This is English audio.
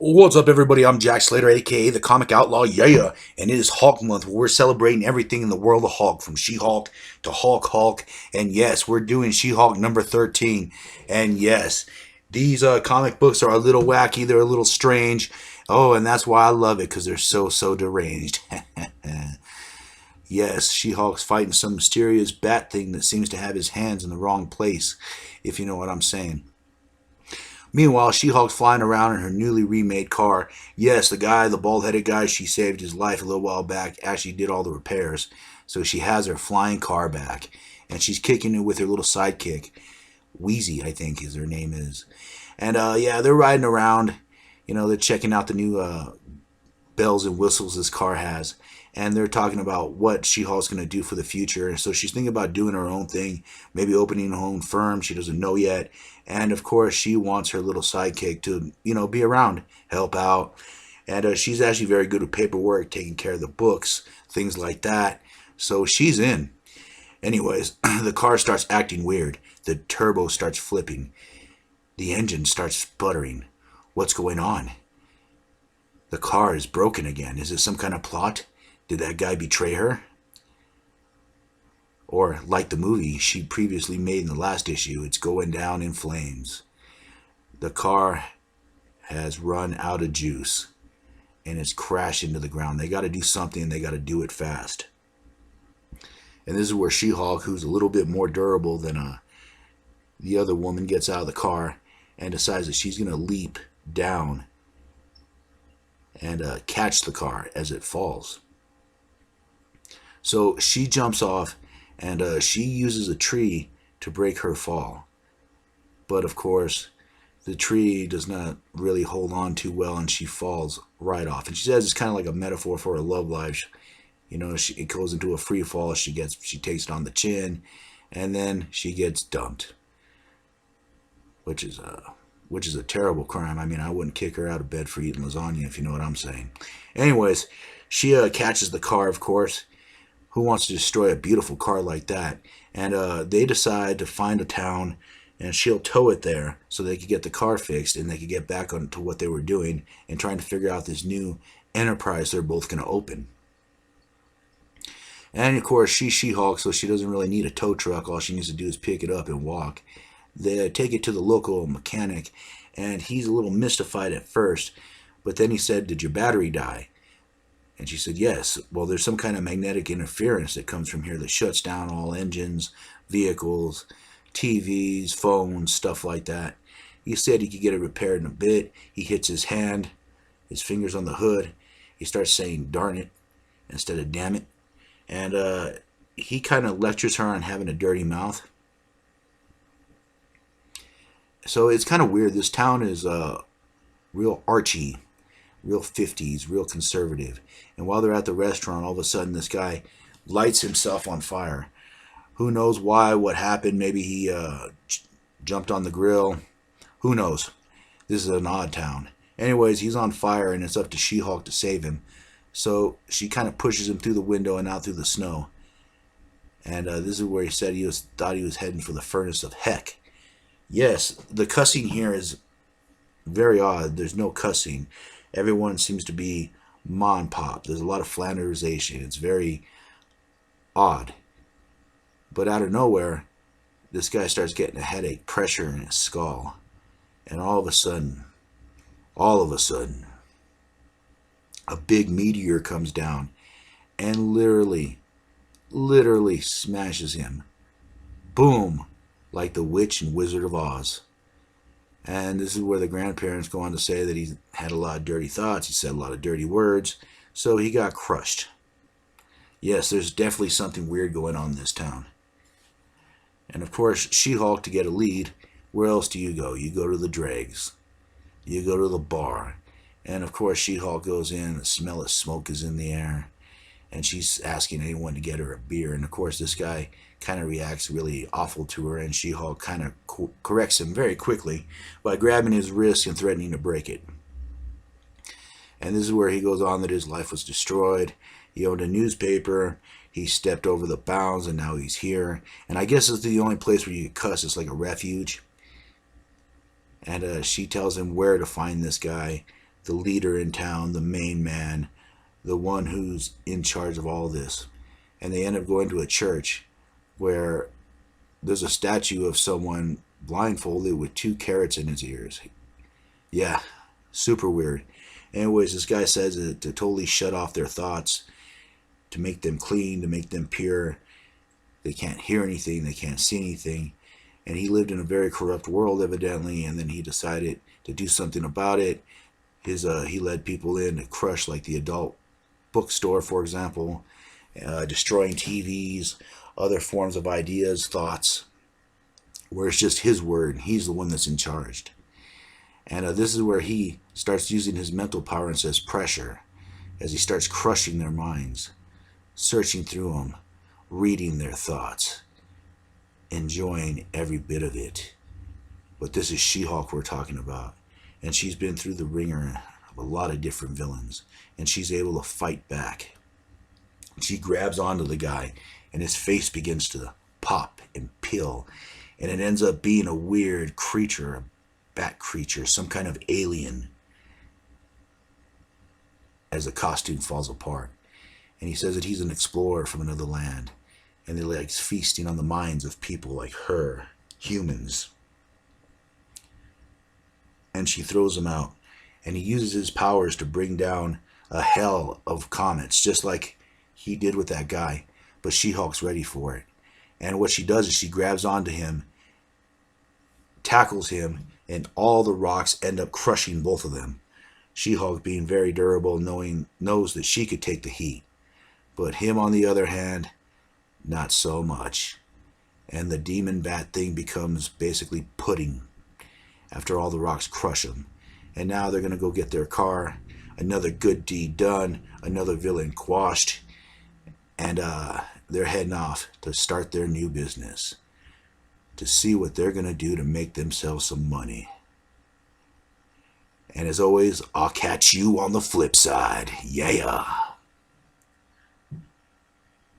What's up, everybody? I'm Jack Slater, aka the Comic Outlaw, yeah, and it is Hulk Month, where we're celebrating everything in the world of Hulk, from She-Hulk to Hulk, and yes, we're doing She-Hulk number 13, and yes, these comic books are a little wacky, they're a little strange, oh, and that's why I love it, because they're so deranged. Yes, She-Hulk's fighting some mysterious bat thing that seems to have his hands in the wrong place, if you know what I'm saying. Meanwhile, She-Hulk's flying around in her newly remade car. Yes, the guy, the bald-headed guy, she saved his life a little while back, actually did all the repairs. So she has her flying car back. And she's kicking it with her little sidekick. Wheezy, I think is her name is. And yeah, they're riding around. You know, they're checking out the new bells and whistles this car has. And they're talking about what She-Hulk's going to do for the future. And so she's thinking about doing her own thing, maybe opening her own firm. She doesn't know yet. And of course, she wants her little sidekick to, be around, help out. And she's actually very good with paperwork, taking care of the books, things like that. So she's in. Anyways, the car starts acting weird. The turbo starts flipping. The engine starts sputtering. What's going on? The car is broken again. Is it some kind of plot? Did that guy betray her? Or, like the movie she previously made in the last issue, it's going down in flames. The car has run out of juice and it's crashed into the ground. They got to do something, and they got to do it fast. And this is where She-Hulk, who's a little bit more durable than the other woman, gets out of the car and decides that she's going to leap down and catch the car as it falls. So she jumps off, and she uses a tree to break her fall. But of course, the tree does not really hold on too well, and she falls right off. And she says it's kind of like a metaphor for her love life. It goes into a free fall. She takes it on the chin, and then she gets dumped, which is a terrible crime. I mean, I wouldn't kick her out of bed for eating lasagna, if you know what I'm saying. Anyways, she catches the car, of course. Who wants to destroy a beautiful car like that? And they decide to find a town, and she'll tow it there so they could get the car fixed and they could get back onto what they were doing and trying to figure out this new enterprise they're both going to open. And of course, she's She-Hulk, so she doesn't really need a tow truck. All she needs to do is pick it up and walk. They take it to the local mechanic, and he's a little mystified at first, but then he said, "Did your battery die?" And she said, "Yes." "Well, there's some kind of magnetic interference that comes from here that shuts down all engines, vehicles, TVs, phones, stuff like that." He said he could get it repaired in a bit. He hits his hand, his fingers on the hood. He starts saying "darn it" instead of "damn it." And he kind of lectures her on having a dirty mouth. So it's kind of weird. This town is real Archie, real 50s, real conservative. And while they're at the restaurant, all of a sudden this guy lights himself on fire. Who knows why, what happened? Maybe he jumped on the grill. Who knows? This is an odd town. Anyways, he's on fire, and it's up to She-Hulk to save him. So she kind of pushes him through the window and out through the snow. And this is where he said thought he was heading for the furnace of heck. Yes, the cussing here is very odd. There's no cussing. Everyone seems to be ma and pop. There's a lot of Flanderization. It's very odd. But out of nowhere, this guy starts getting a headache, pressure in his skull. And all of a sudden, a big meteor comes down and literally smashes him. Boom! Like the Witch and Wizard of Oz. And this is where the grandparents go on to say that he had a lot of dirty thoughts, he said a lot of dirty words, so he got crushed. Yes, there's definitely something weird going on in this town. And of course, She-Hulk, to get a lead, where else do you go? You go to the dregs. You go to the bar. And of course, She-Hulk goes in, the smell of smoke is in the air, and she's asking anyone to get her a beer. And of course, this guy kind of reacts really awful to her, and She-Hulk kind of corrects him very quickly by grabbing his wrist and threatening to break it. And this is where he goes on that his life was destroyed. He owned a newspaper. He stepped over the bounds, and now he's here. And I guess it's the only place where you can cuss. It's like a refuge. And she tells him where to find this guy, the leader in town, the main man, the one who's in charge of all this. And they end up going to a church where there's a statue of someone blindfolded with 2 carrots in his ears. Yeah, super weird. Anyways, this guy says that to totally shut off their thoughts, to make them clean, to make them pure. They can't hear anything, they can't see anything. And he lived in a very corrupt world, evidently, and then he decided to do something about it. He led people in to crush, like, the adult bookstore, for example, destroying TVs, other forms of ideas, thoughts, where it's just his word. He's the one that's in charge. And this is where he starts using his mental power and says pressure, as he starts crushing their minds, searching through them, reading their thoughts, enjoying every bit of it. But this is She-Hulk we're talking about. And she's been through the ringer of a lot of different villains. And she's able to fight back. She grabs onto the guy, and his face begins to pop and peel. And it ends up being a weird creature, a bat creature, some kind of alien, as the costume falls apart. And he says that he's an explorer from another land. And they're like feasting on the minds of people like her, humans. And she throws him out. And he uses his powers to bring down a hell of comets, just like he did with that guy. But She-Hulk's ready for it. And what she does is she grabs onto him, tackles him, and all the rocks end up crushing both of them. She-Hulk, being very durable, knows that she could take the heat. But him, on the other hand, not so much. And the demon bat thing becomes basically pudding after all the rocks crush him. And now they're going to go get their car. Another good deed done. Another villain quashed. And they're heading off to start their new business, to see what they're going to do to make themselves some money. And as always, I'll catch you on the flip side. Yeah.